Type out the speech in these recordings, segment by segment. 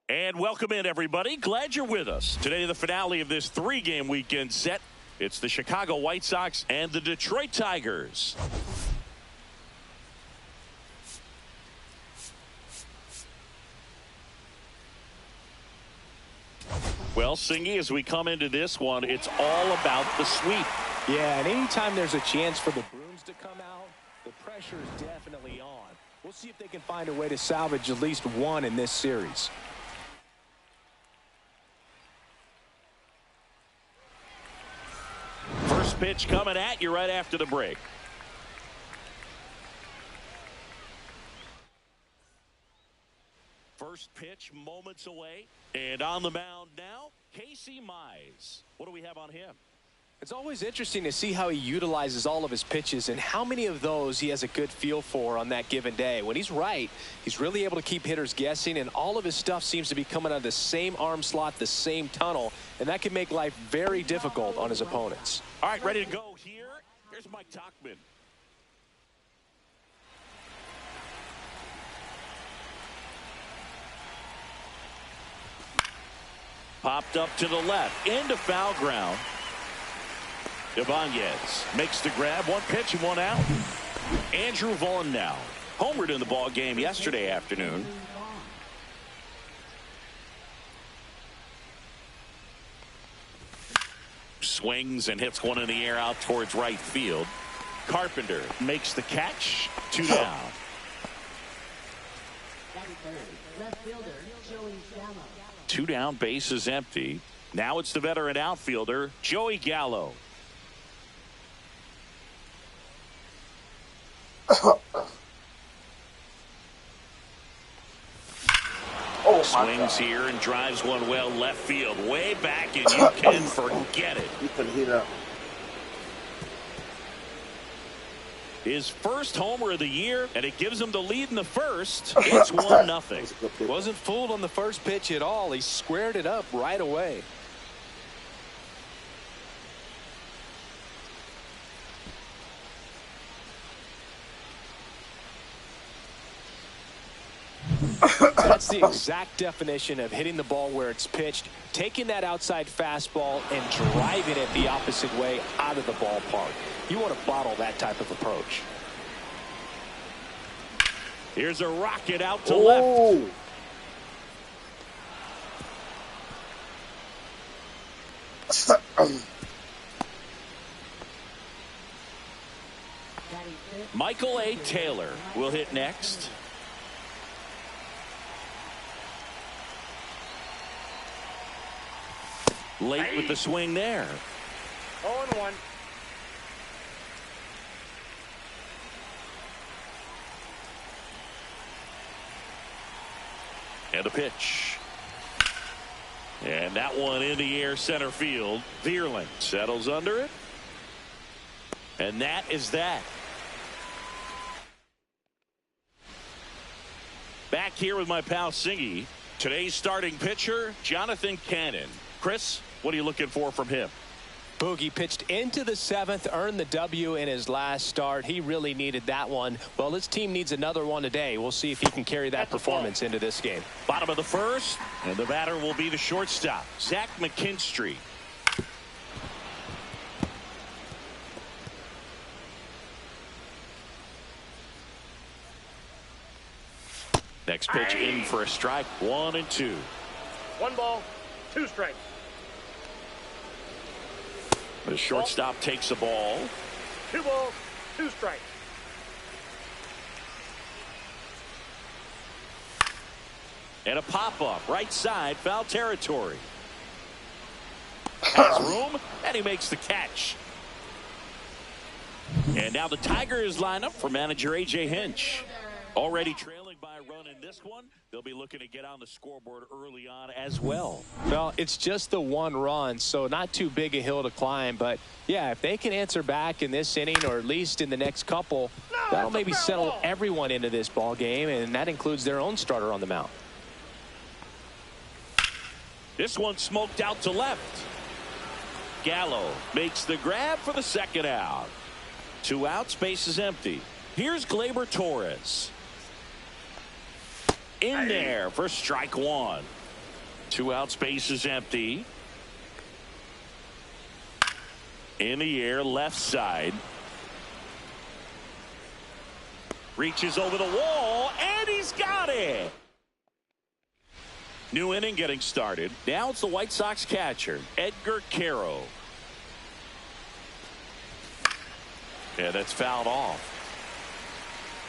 And welcome in, everybody. Glad you're with us. Today, the finale of this three-game weekend set. It's the Chicago White Sox and the Detroit Tigers. Well, Singy, as we come into this one, it's all about the sweep. Yeah, and anytime there's a chance for the Bruins to come out, the pressure is definitely on. We'll see if they can find a way to salvage at least one in this series. First pitch coming at you right after the break. First pitch moments away. And on the mound now, Casey Mize. What do we have on him? It's always interesting to see how he utilizes all of his pitches and how many of those he has a good feel for on that given day. When he's right, he's really able to keep hitters guessing, and all of his stuff seems to be coming out of the same arm slot, the same tunnel, and that can make life very difficult on his opponents. All right, ready to go here. Here's Mike Tauchman. Popped up to the left, into foul ground. Ibanez makes the grab, one pitch and one out. Andrew Vaughn now homered in the ball game yesterday afternoon. Swings and hits one in the air out towards right field. Carpenter makes the catch, 2 down. Two down, base is empty. Now it's the veteran outfielder, Joey Gallo. Swings here and drives one well left field, way back, and you can forget it. You can heat up. His first homer of the year, and it gives him the lead in the first. It's 1-0. Wasn't fooled on the first pitch at all. He squared it up right away. That's the exact definition of hitting the ball where it's pitched, taking that outside fastball and driving it the opposite way out of the ballpark. You want to bottle that type of approach. Here's a rocket out to left. Michael A. Taylor will hit next. Late with the swing there. 0-1. And a pitch. And that one in the air center field. Vierling settles under it. And that is that. Back here with my pal Singy. Today's starting pitcher, Jonathan Cannon. Chris, what are you looking for from him? Boogie pitched into the 7th, earned the W in his last start. He really needed that one. Well, his team needs another one today. We'll see if he can carry that performance into this game. Bottom of the 1st, and the batter will be the shortstop, Zach McKinstry. Next pitch in for a strike. 1-2. 1 ball, 2 strikes. The shortstop takes the ball. 2 balls, 2 strikes. And a pop-up, right side, foul territory. Has room, and he makes the catch. And now the Tigers line up for manager A.J. Hinch. Already trailing by a run in this one. They'll be looking to get on the scoreboard early on as well. Well, it's just the 1 run, so not too big a hill to climb. But, yeah, if they can answer back in this inning or at least in the next couple, that'll maybe settle everyone into this ball game, and that includes their own starter on the mound. This one smoked out to left. Gallo makes the grab for the 2nd out. 2 outs, base is empty. Here's Gleyber Torres. In there for strike 1. 2 outs, base is empty. In the air, left side. Reaches over the wall, and he's got it. New inning getting started. Now it's the White Sox catcher, Edgar Caro. Yeah, that's fouled off.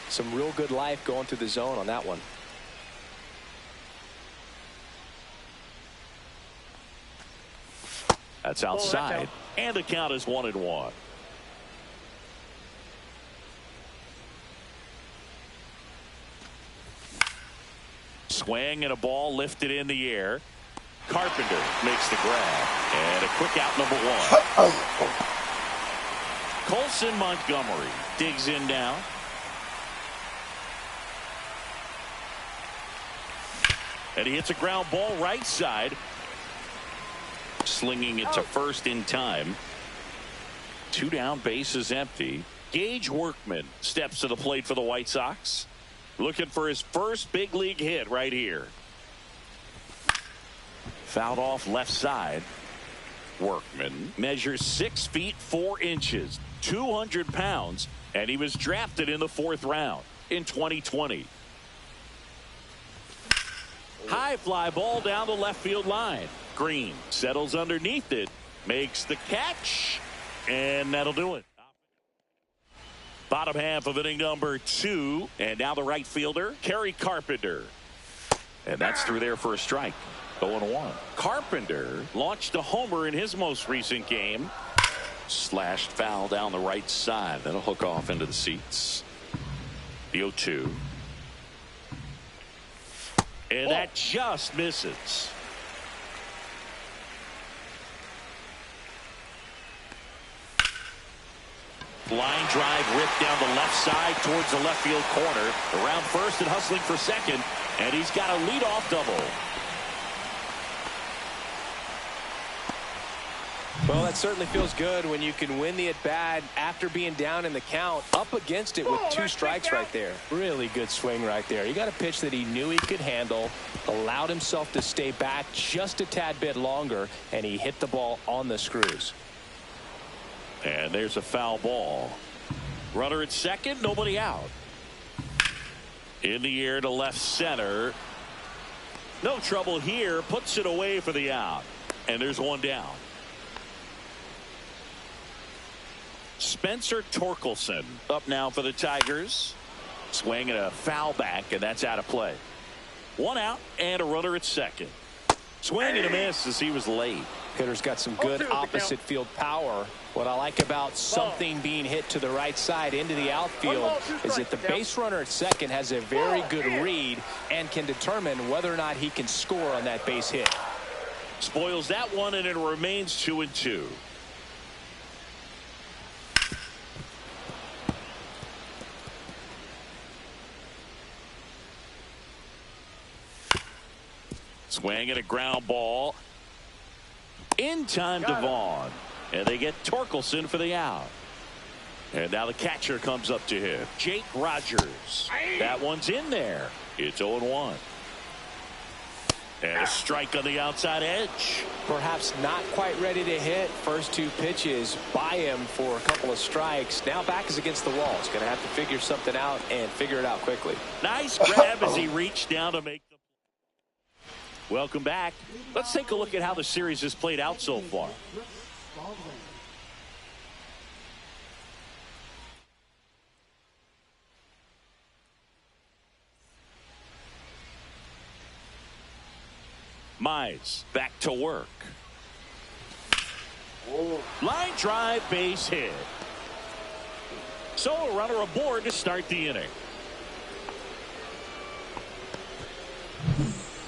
Some real good life going through the zone on that one. That's outside, and the count is 1-1. Swing and a ball lifted in the air. Carpenter makes the grab, and a quick out, number 1. Colson Montgomery digs in now. And he hits a ground ball right side. Slinging it to first in time. 2 down, base is empty. Gage Workman steps to the plate for the White Sox. Looking for his first big league hit right here. Fouled off left side. Workman measures 6 feet 4 inches, 200 pounds, and he was drafted in the 4th round in 2020. High fly ball down the left field line. Green settles underneath it, makes the catch, and that'll do it. Bottom half of inning number 2, and now the right fielder, Kerry Carpenter. And that's through there for a strike. 0-1. Carpenter launched a homer in his most recent game. Slashed foul down the right side. That'll hook off into the seats. The 0-2. And that just misses. Line drive ripped down the left side towards the left field corner. Around first and hustling for second. And he's got a leadoff double. Well, that certainly feels good when you can win the at-bat after being down in the count, up against it with 2 strikes right there. Really good swing right there. He got a pitch that he knew he could handle, allowed himself to stay back just a tad bit longer, and he hit the ball on the screws. And there's a foul ball. Runner at second, nobody out. In the air to left center. No trouble here, puts it away for the out. And there's 1 down. Spencer Torkelson up now for the Tigers. Swing and a foul back, and that's out of play. 1 out and a runner at second. Swing and a miss as he was late. Hitter's got some good opposite field power. What I like about something being hit to the right side into the outfield is that the base runner at second has a very good read and can determine whether or not he can score on that base hit. Spoils that one, and it remains 2-2. Swing and a ground ball. In time to Vaughn. And they get Torkelson for the out. And now the catcher comes up to him. Jake Rogers. That one's in there. It's 0-1. And a strike on the outside edge. Perhaps not quite ready to hit. First two pitches by him for a couple of strikes. Now back is against the wall. He's going to have to figure something out and figure it out quickly. Nice grab as he reached down to make the. Welcome back. Let's take a look at how the series has played out so far. Mize back to work. Line drive, base hit. So a runner aboard to start the inning.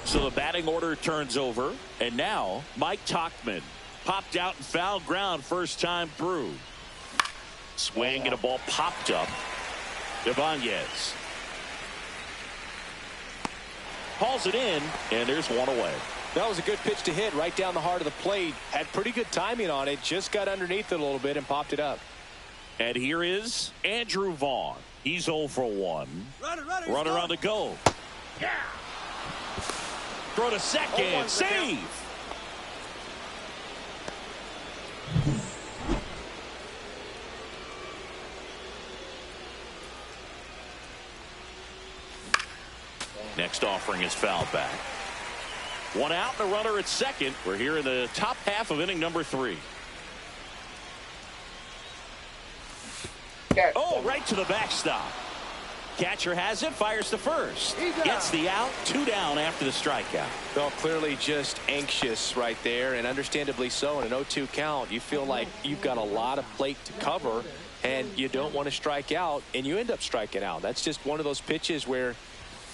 So the batting order turns over, and now Mike Tauchman popped out and foul ground first time through. Swing and a ball popped up. Ibanez hauls it in, and there's one away. That was a good pitch to hit right down the heart of the plate. Had pretty good timing on it. Just got underneath it a little bit and popped it up. And here is Andrew Vaughn. He's 0 for 1. Runner on the go. Yeah. Throw to second. Save. Next offering is fouled back. One out and a runner at second. We're here in the top half of inning number 3. Oh, right to the backstop. Catcher has it, fires to first. Gets the out, 2 down after the strikeout. Well, clearly just anxious right there, and understandably so. In an 0-2 count, you feel like you've got a lot of plate to cover, and you don't want to strike out, and you end up striking out. That's just one of those pitches where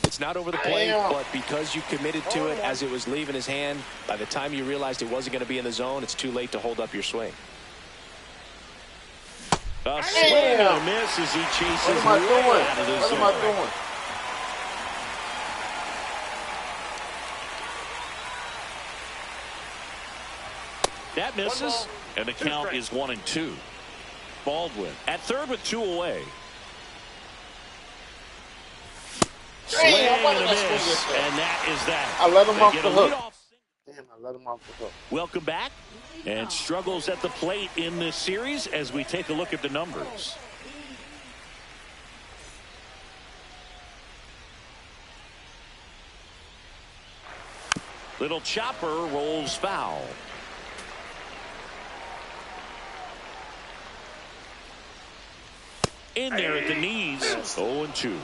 it's not over the plate, but because you committed to it as it was leaving his hand, by the time you realized it wasn't going to be in the zone, it's too late to hold up your swing. A swing and a miss as he chases way out of the zone. What am I doing? That misses, and the count is 1-2. Baldwin at third with 2 away. Swing and a miss, and that is that. I let him off the hook. Damn, I let him off the hook. Welcome back, and struggles at the plate in this series as we take a look at the numbers. Little chopper rolls foul. In there at the knees, 0-2.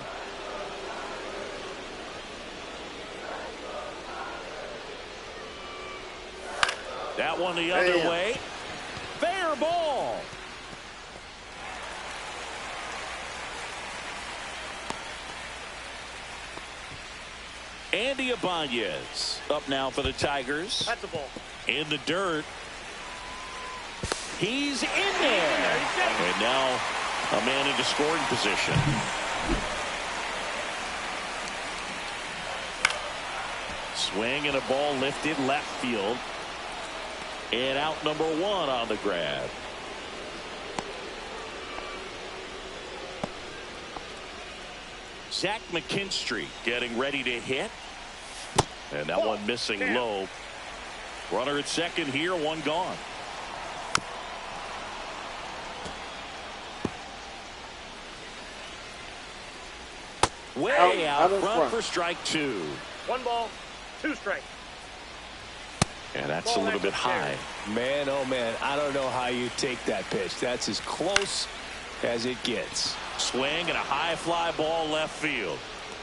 That one the other way. Fair ball. Andy Ibanez up now for the Tigers. That's a ball. In the dirt. He's in there. And now a man into scoring position. Swing and a ball lifted left field. And out number 1 on the grab. Zach McKinstry getting ready to hit. And that one missing low. Runner at second here, 1 gone. Way out front for strike 2. 1 ball, 2 strikes. And that's a little bit high. Man, oh man, I don't know how you take that pitch. That's as close as it gets. Swing and a high fly ball left field.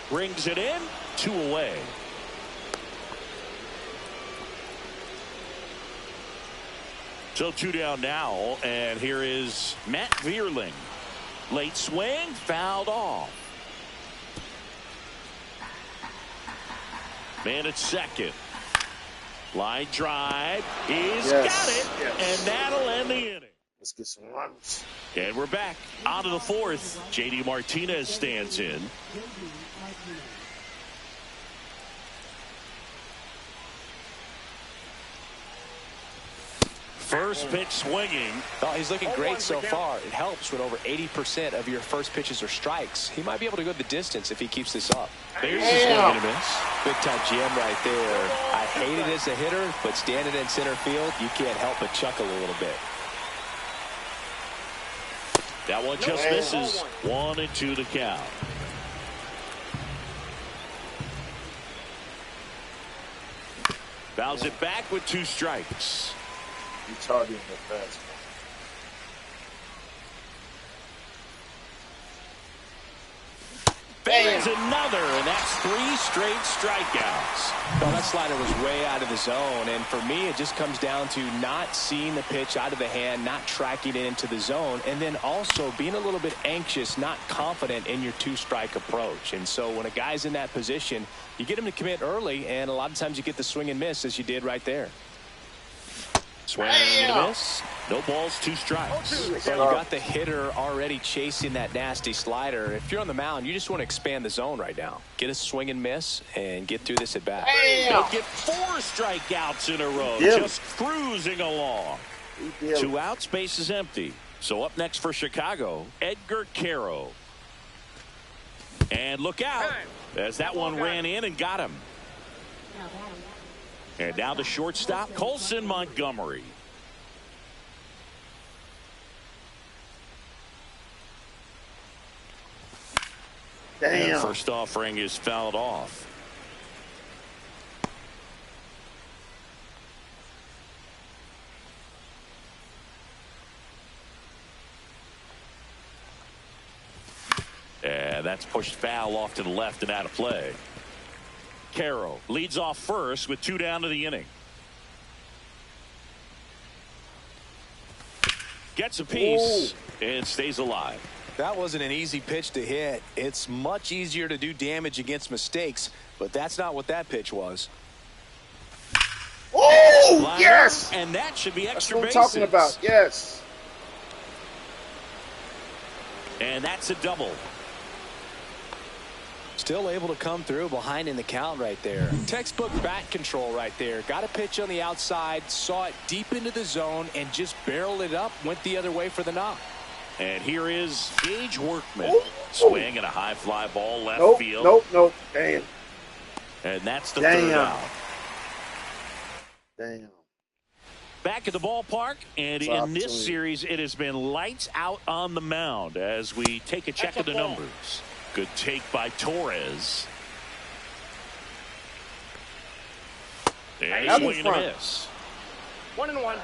Brings it in, 2 away. So 2 down now, and here is Matt Vierling. Late swing, fouled off. Man at second. Line drive. He's got it, and that'll end the inning. Let's get some runs. And we're back on to the fourth. J.D. Martinez stands in. First pitch swinging. Oh, he's looking great so far. It helps when over 80% of your first pitches are strikes. He might be able to go the distance if he keeps this up. There's a swing and a miss. Big time jam right there. I hate it as a hitter, but standing in center field, you can't help but chuckle a little bit. That one just misses. 1-2 the count. Fouls it back with 2 strikes. He's targeting the fastball. There's another, and that's 3 straight strikeouts. Well, that slider was way out of the zone, and for me, it just comes down to not seeing the pitch out of the hand, not tracking it into the zone, and then also being a little bit anxious, not confident in your 2-strike approach. And so when a guy's in that position, you get him to commit early, and a lot of times you get the swing and miss, as you did right there. Swing and a miss. No balls, 2 strikes. So you got the hitter already chasing that nasty slider. If you're on the mound, you just want to expand the zone right now. Get a swing and miss and get through this at bat. They'll get 4 strikeouts in a row. Just cruising along. 2 outs, base is empty. So up next for Chicago, Edgar Caro. And look out as that one ran in and got him. And now the shortstop, Colson Montgomery. Damn. And first offering is fouled off. And that's pushed foul off to the left and out of play. Caro leads off first with 2 down to the inning. Gets a piece and stays alive. That wasn't an easy pitch to hit. It's much easier to do damage against mistakes, but that's not what that pitch was. Oh, yes! And that should be extra bases. That's what I'm talking about, yes. And that's a double. Still able to come through behind in the count right there. Textbook bat control right there. Got a pitch on the outside, saw it deep into the zone, and just barreled it up, went the other way for the knock. And here is Gage Workman. Swing and a high fly ball left field. Nope. Damn. And that's the 3rd out. Damn. Back at the ballpark, and in this series, it has been lights out on the mound as we take a check of the numbers. Good take by Torres. And a swing and a miss. 1-1.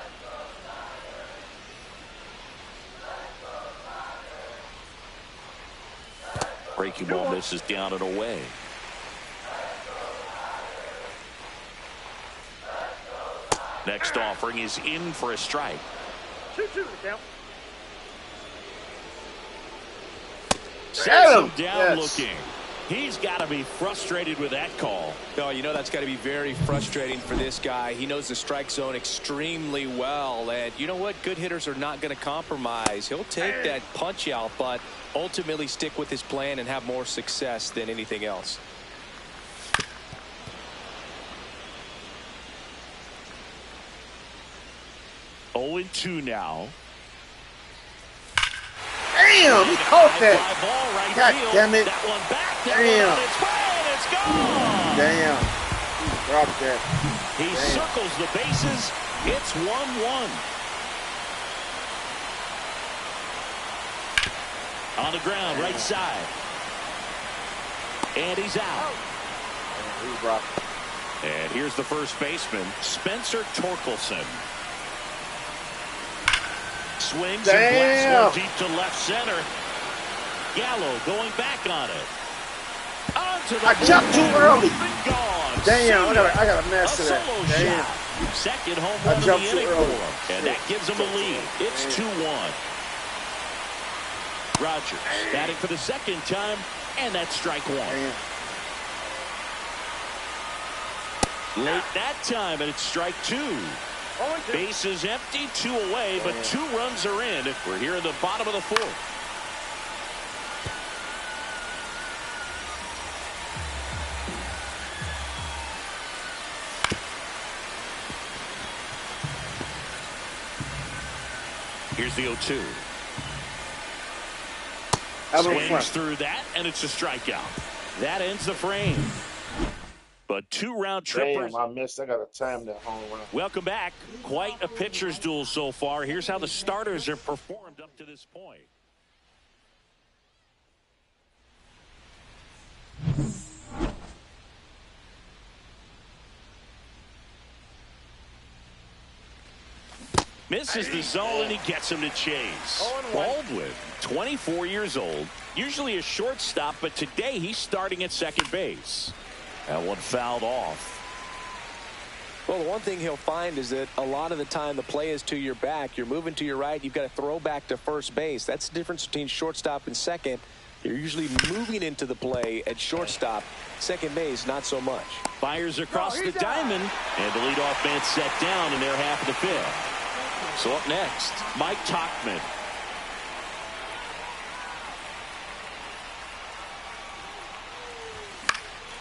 Breaking ball misses down and away. Next offering is in for a strike. 2-2 the count. Sets him down looking. He's got to be frustrated with that call. No, you know that's got to be very frustrating for this guy. He knows the strike zone extremely well. And you know what? Good hitters are not going to compromise. He'll take that punch out, but ultimately stick with his plan and have more success than anything else. Oh, 0-2 now. Damn, he caught that. Right God field. damn it. That one back. Damn. It's it's gone. Damn. He dropped that. He circles the bases. It's 1-1. On the ground, right side. And he's out. He dropped. And here's the first baseman, Spencer Torkelson. Swings and blasts one deep to left center. Gallo going back on it. Onto the I jumped too early. Gone. Damn, I got a mess of that. Solo Damn. shot. Second home I run of the jumped too inning early. for him. And that gives him a lead. It's 2-1. Rogers batting for the second time, and that's strike one. Late that time, and it's strike two. Bases empty, 2 away, but 2 runs are in. We're here in the bottom of the fourth. Here's the 0-2. Swings through that, and it's a strikeout. That ends the frame. But 2 round trippers. Damn, I missed. I got to time that home run. Welcome back. Quite a pitcher's duel so far. Here's how the starters have performed up to this point. Misses the zone, and he gets him to chase. Baldwin, 24 years old, usually a shortstop, but today he's starting at second base. That one fouled off. Well, the one thing he'll find is that a lot of the time the play is to your back. You're moving to your right. You've got to throw back to first base. That's the difference between shortstop and second. You're usually moving into the play at shortstop. Second base, not so much. Fires across the diamond, and the leadoff man set down in their half of the fifth. So up next, Mike Tauchman.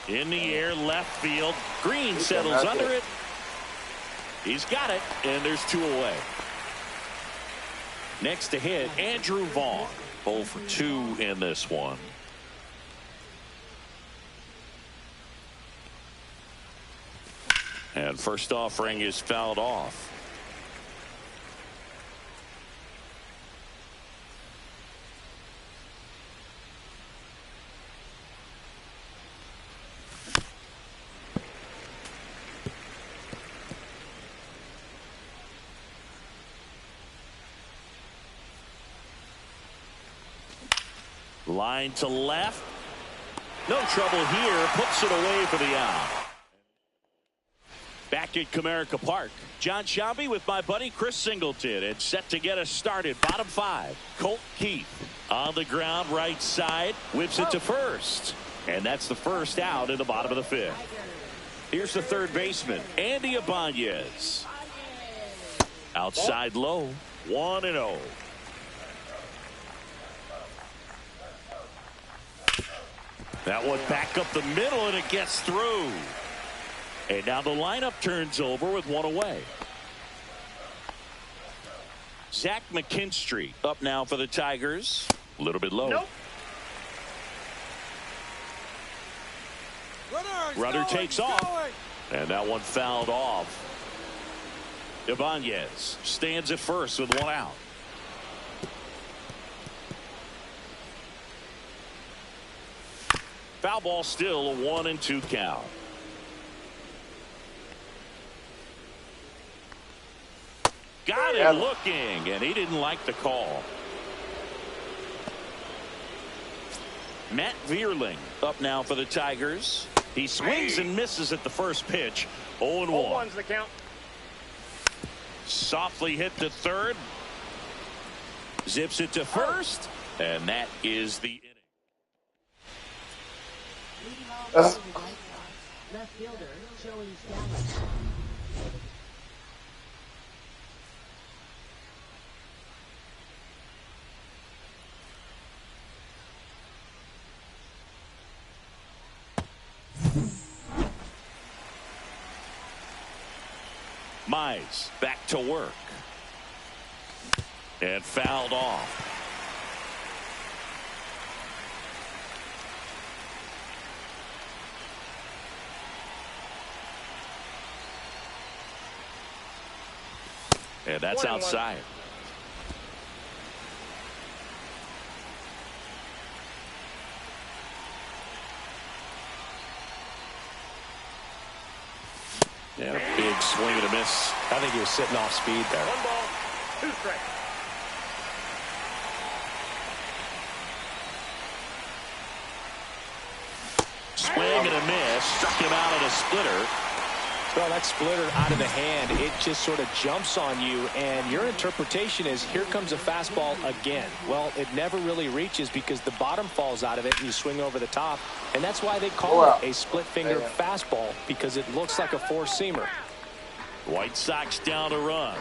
In the air, left field. Green settles under it. He's got it, and there's 2 away. Next to hit, Andrew Vaughn. 0 for 2 in this one. And first offering is fouled off. Line to left. No trouble here. Puts it away for the out. Back at Comerica Park, John Shelby with my buddy Chris Singleton, and set to get us started. Bottom 5. Colt Keith on the ground, right side, whips it to first, and that's the first out in the bottom of the fifth. Here's the third baseman, Andy Ibanez. Outside low, 1-0. That one back up the middle, and it gets through. And now the lineup turns over with 1 away. Zach McKinstry up now for the Tigers. A little bit low. Nope. Runner takes off. And that one fouled off. Ibanez stands at first with 1 out. Foul ball, still a 1-2 count. Got him looking, and he didn't like the call. Matt Vierling up now for the Tigers. He swings and misses at the first pitch. 0-1. 0-1's the count. Softly hit to third. Zips it to first, and that is the inning. Left fielder Joey Stanley. Mize back to work. And fouled off. And that's outside. And a big swing and a miss. I think he was sitting off speed there. 1 ball, 2 strikes. Swing and a miss. Struck him out on a splitter. Well, that splitter out of the hand, it just sort of jumps on you, and your interpretation is, here comes a fastball again. Well, it never really reaches because the bottom falls out of it and you swing over the top, and that's why they call it a split-finger fastball, because it looks like a four-seamer. White Sox down to run.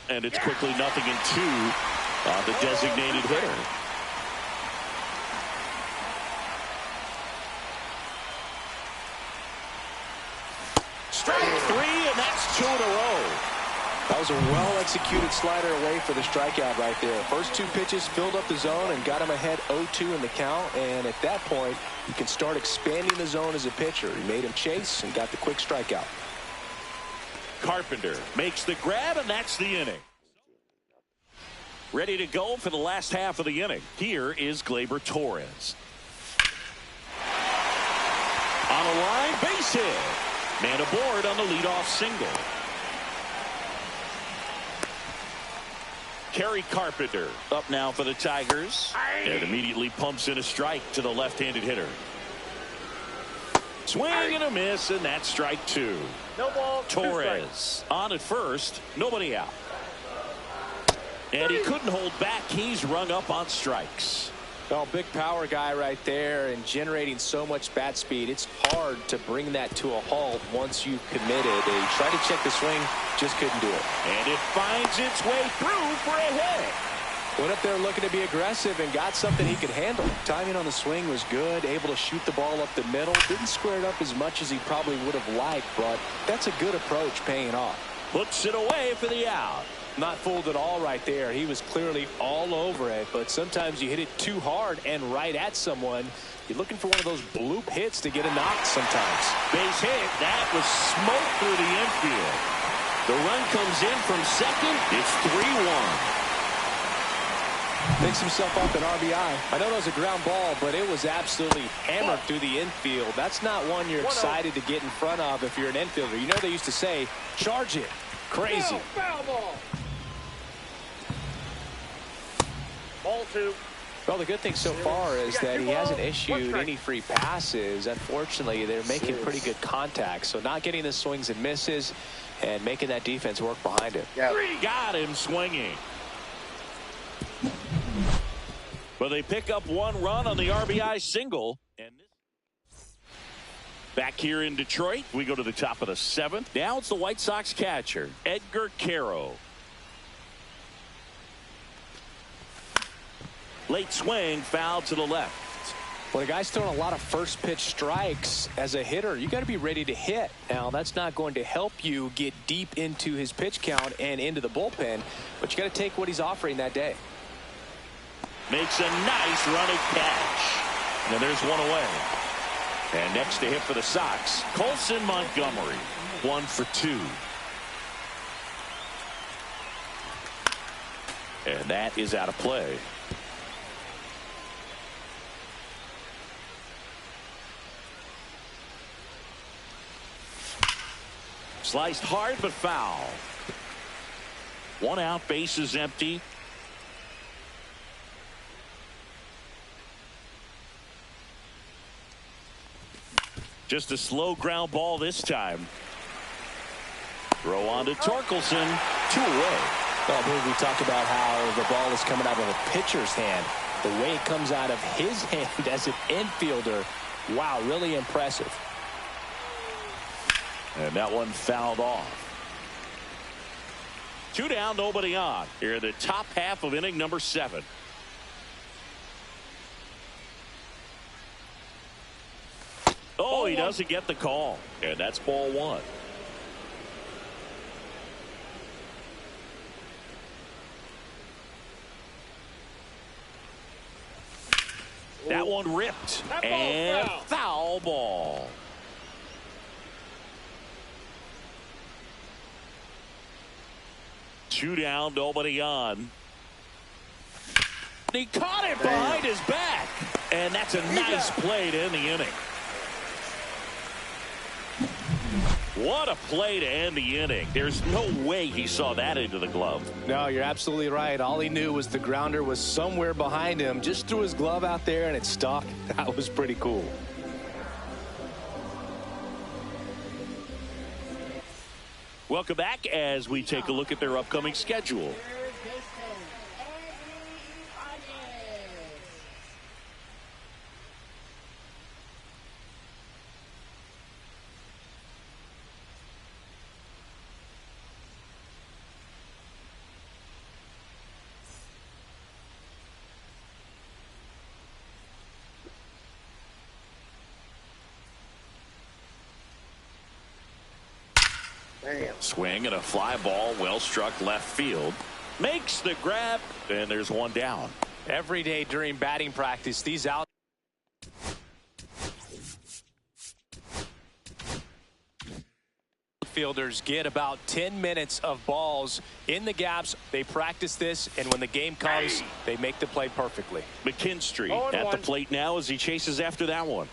And it's quickly 0-2 on the designated hitter. Strike 3, and that's 2 in a row. That was a well-executed slider away for the strikeout right there. First two pitches filled up the zone and got him ahead 0-2 in the count. And at that point, you can start expanding the zone as a pitcher. He made him chase and got the quick strikeout. Carpenter makes the grab, and that's the inning. Ready to go for the last half of the inning. Here is Gleyber Torres. On a line, base hit. Man aboard on the leadoff single. Kerry Carpenter up now for the Tigers. And immediately pumps in a strike to the left-handed hitter. Swing and a miss, and that's strike 2. No ball. Torres on at first, nobody out. And he couldn't hold back. He's rung up on strikes. Well, big power guy right there and generating so much bat speed. It's hard to bring that to a halt once you've committed. He tried to check the swing, just couldn't do it. And it finds its way through for a hit. Went up there looking to be aggressive and got something he could handle. Timing on the swing was good, able to shoot the ball up the middle. Didn't square it up as much as he probably would have liked, but that's a good approach paying off. Puts it away for the out. Not fooled at all right there. He was clearly all over it, but sometimes you hit it too hard and right at someone. You're looking for one of those bloop hits to get a knock sometimes. Base hit. That was smoke through the infield. The run comes in from second. It's 3-1. Picks himself up an RBI. I know it was a ground ball, but it was absolutely hammered through the infield. That's not one you're excited to get in front of if you're an infielder. You know they used to say, charge it. Crazy. Foul ball. Ball 2. Well, the good thing so far is that he hasn't issued any free passes. Unfortunately, they're making pretty good contact. So not getting the swings and misses and making that defense work behind him. Got him swinging. But they pick up one run on the RBI single. And back here in Detroit, we go to the top of the 7th. Now it's the White Sox catcher, Edgar Caro. Late swing, foul to the left. When a guy's throwing a lot of first pitch strikes as a hitter, you got to be ready to hit. Now, that's not going to help you get deep into his pitch count and into the bullpen, but you got to take what he's offering that day. Makes a nice running catch. Now there's one away. And next to hit for the Sox, Colson Montgomery. 1 for 2. And that is out of play. Sliced hard but foul. 1 out, base is empty. Just a slow ground ball this time. Throw on to Torkelson. 2 away. Well, I believe we talked about how the ball is coming out of a pitcher's hand. The way it comes out of his hand as an infielder. Wow, really impressive. And that one fouled off. 2 down, nobody on. Here, the top half of inning number 7. Oh, he doesn't get the call. And that's ball 1. That one ripped. And foul ball. Two down, nobody on. He caught it behind his back. And that's a nice play to end the inning. What a play to end the inning. There's no way he saw that into the glove. No, you're absolutely right. All he knew was the grounder was somewhere behind him. Just threw his glove out there and it stuck. That was pretty cool. Welcome back as we take a look at their upcoming schedule. Damn. Swing and a fly ball, well struck left field. Makes the grab, and there's one down. Every day during batting practice, these outfielders get about 10 minutes of balls in the gaps. They practice this, and when the game comes, they make the play perfectly. McKinstry 0-1. at the plate now as he chases after that one.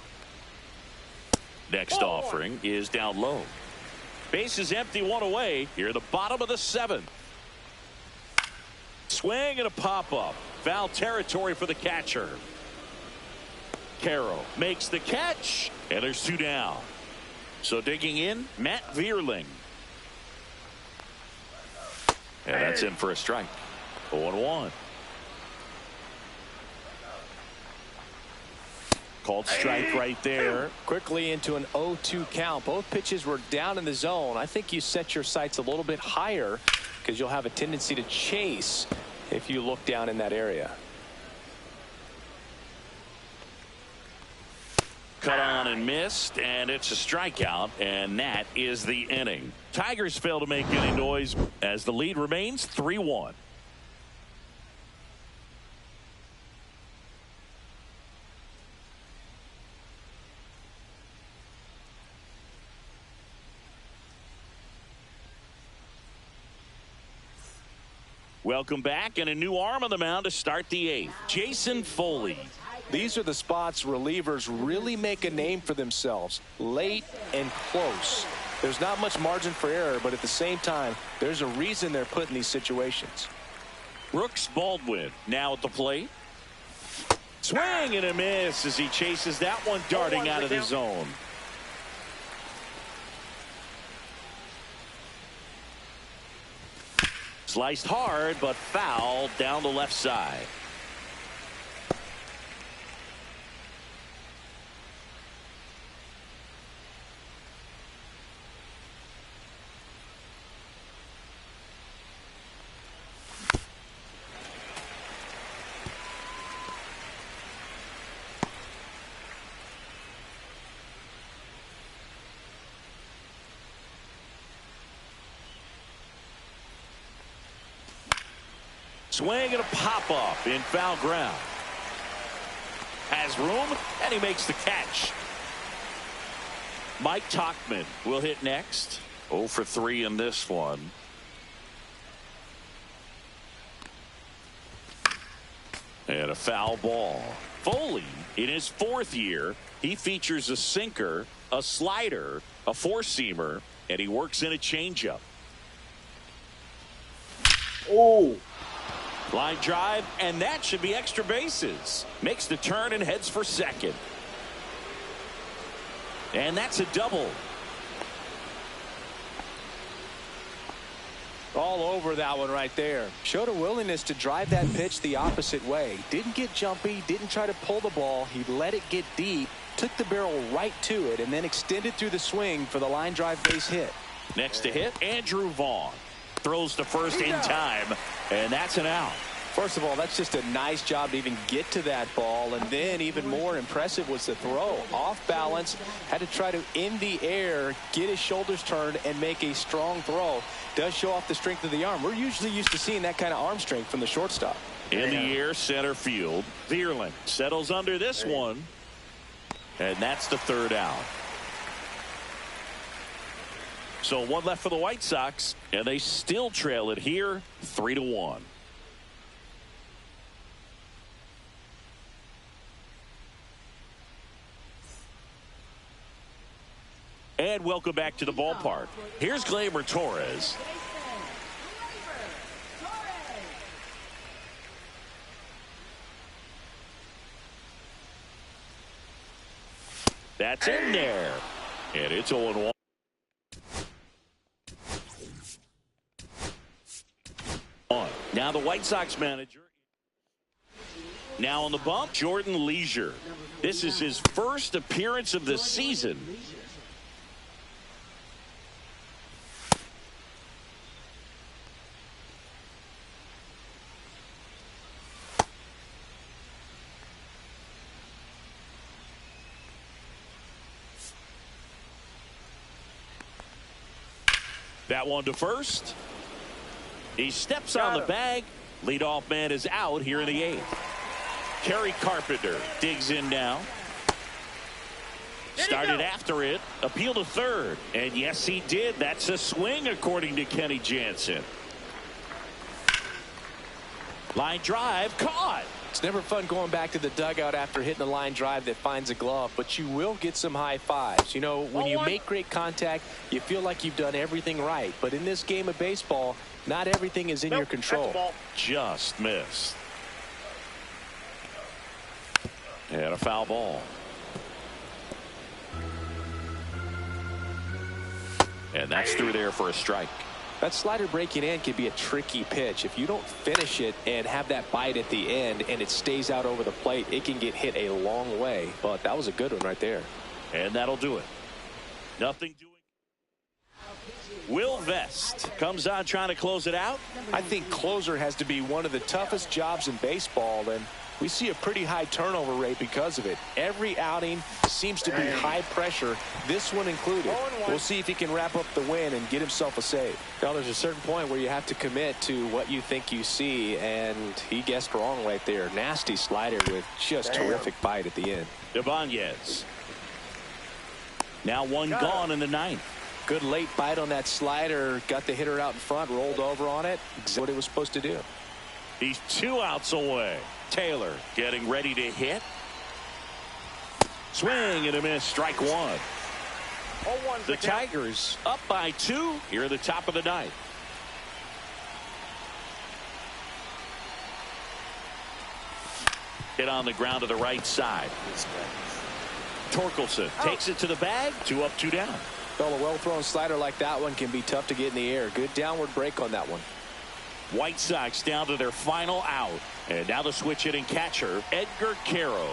Next 0-1. offering is down low. Base is empty, one away. Here in the bottom of the seventh. Swing and a pop-up. Foul territory for the catcher. Carroll makes the catch, and there's two down. So digging in, Matt Vierling. And that's in for a strike. 0-1. Called strike right there. Quickly into an 0-2 count. Both pitches were down in the zone. I think you set your sights a little bit higher because you'll have a tendency to chase if you look down in that area. Cut on and missed, and it's a strikeout, and that is the inning. Tigers fail to make any noise as the lead remains 3-1. Welcome back, and a new arm on the mound to start the eighth. Jason Foley. These are the spots relievers really make a name for themselves. Late and close. There's not much margin for error, but at the same time, there's a reason they're put in these situations. Brooks Baldwin now at the plate. Swing and a miss as he chases that one darting out of the zone. Sliced hard, but foul down the left side. Swing and a pop-up in foul ground. Has room, and he makes the catch. Mike Tauchman will hit next. 0 for 3 in this one. And a foul ball. Foley, in his fourth year, he features a sinker, a slider, a four-seamer, and he works in a changeup. Oh. Line drive, and that should be extra bases. Makes the turn and heads for second. And that's a double. All over that one right there. Showed a willingness to drive that pitch the opposite way. Didn't get jumpy, didn't try to pull the ball. He let it get deep, took the barrel right to it, and then extended through the swing for the line drive base hit. Next to hit, Andrew Vaughn. Throws to first in time, and that's an out. First of all, that's just a nice job to even get to that ball, and then even more impressive was the throw. Off balance, had to try to, in the air, get his shoulders turned and make a strong throw. Does show off the strength of the arm. We're usually used to seeing that kind of arm strength from the shortstop. In the air, center field. Vierling settles under this one, and that's the third out. So one left for the White Sox, and they still trail it here 3-1. And welcome back to the ballpark. Here's Gleyber Torres. That's in there. And it's 0-1. Now the White Sox manager. Now on the bump, Jordan Leisure. This is his first appearance of the season. That one to first. He steps on the bag. Leadoff man is out here in the 8th. Kerry Carpenter digs in now. Started after it. Appeal to third. And yes, he did. That's a swing, according to Kenny Jansen. Line drive caught. It's never fun going back to the dugout after hitting a line drive that finds a glove, but you will get some high fives. You know, when you make great contact, you feel like you've done everything right. But in this game of baseball, not everything is in your control. Just missed. And a foul ball. And that's through there for a strike. That slider breaking in can be a tricky pitch. If you don't finish it and have that bite at the end and it stays out over the plate, it can get hit a long way. But that was a good one right there. And that'll do it. Nothing doing. Will Vest comes on trying to close it out. I think closer has to be one of the toughest jobs in baseball, and we see a pretty high turnover rate because of it. Every outing seems to be high pressure, this one included. We'll see if he can wrap up the win and get himself a save. Now, there's a certain point where you have to commit to what you think you see, and he guessed wrong right there. Nasty slider with just terrific bite at the end. Ibanez. Now one gone in the 9th. Good late bite on that slider. Got the hitter out in front, rolled over on it. Exactly what he was supposed to do. He's 2 outs away. Taylor getting ready to hit. Swing and a miss. Strike one. The Tigers up by 2 here at the top of the 9th. Hit on the ground to the right side. Torkelson takes it to the bag. 2 up, 2 down. Well, a well-thrown slider like that one can be tough to get in the air. Good downward break on that one. White Sox down to their final out. And now the switch hitting catcher, Edgar Caro.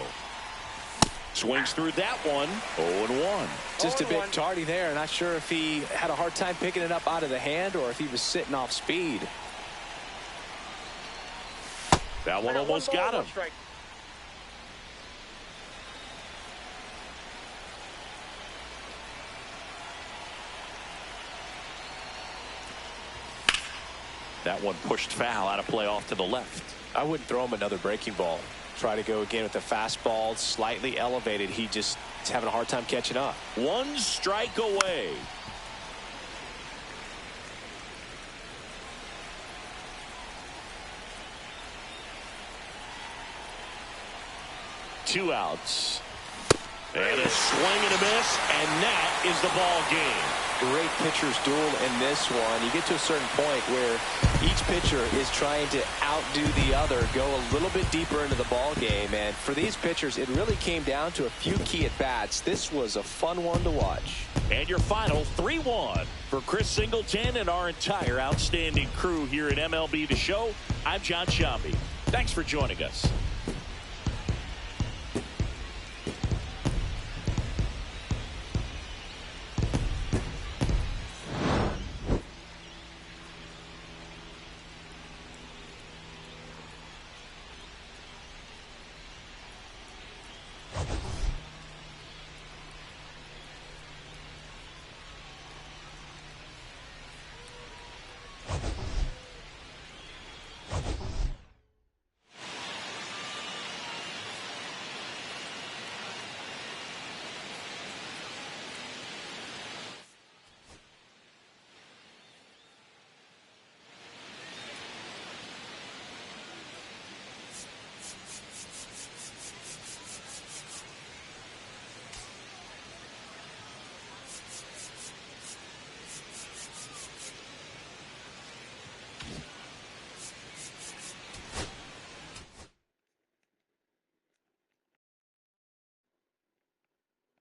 Swings through that one. 0-1. Just a bit tardy there. Not sure if he had a hard time picking it up out of the hand or if he was sitting off speed. That one almost got him. That one pushed foul out of play off to the left. I wouldn't throw him another breaking ball. Try to go again with the fastball, slightly elevated. He just is having a hard time catching up. 1 strike away. Two outs. And a swing and a miss, and that is the ball game. Great pitcher's duel in this one. You get to a certain point where each pitcher is trying to outdo the other, go a little bit deeper into the ball game. And for these pitchers, it really came down to a few key at-bats. This was a fun one to watch. And your final 3-1 for Chris Singleton and our entire outstanding crew here at MLB The Show. I'm John Shambi. Thanks for joining us.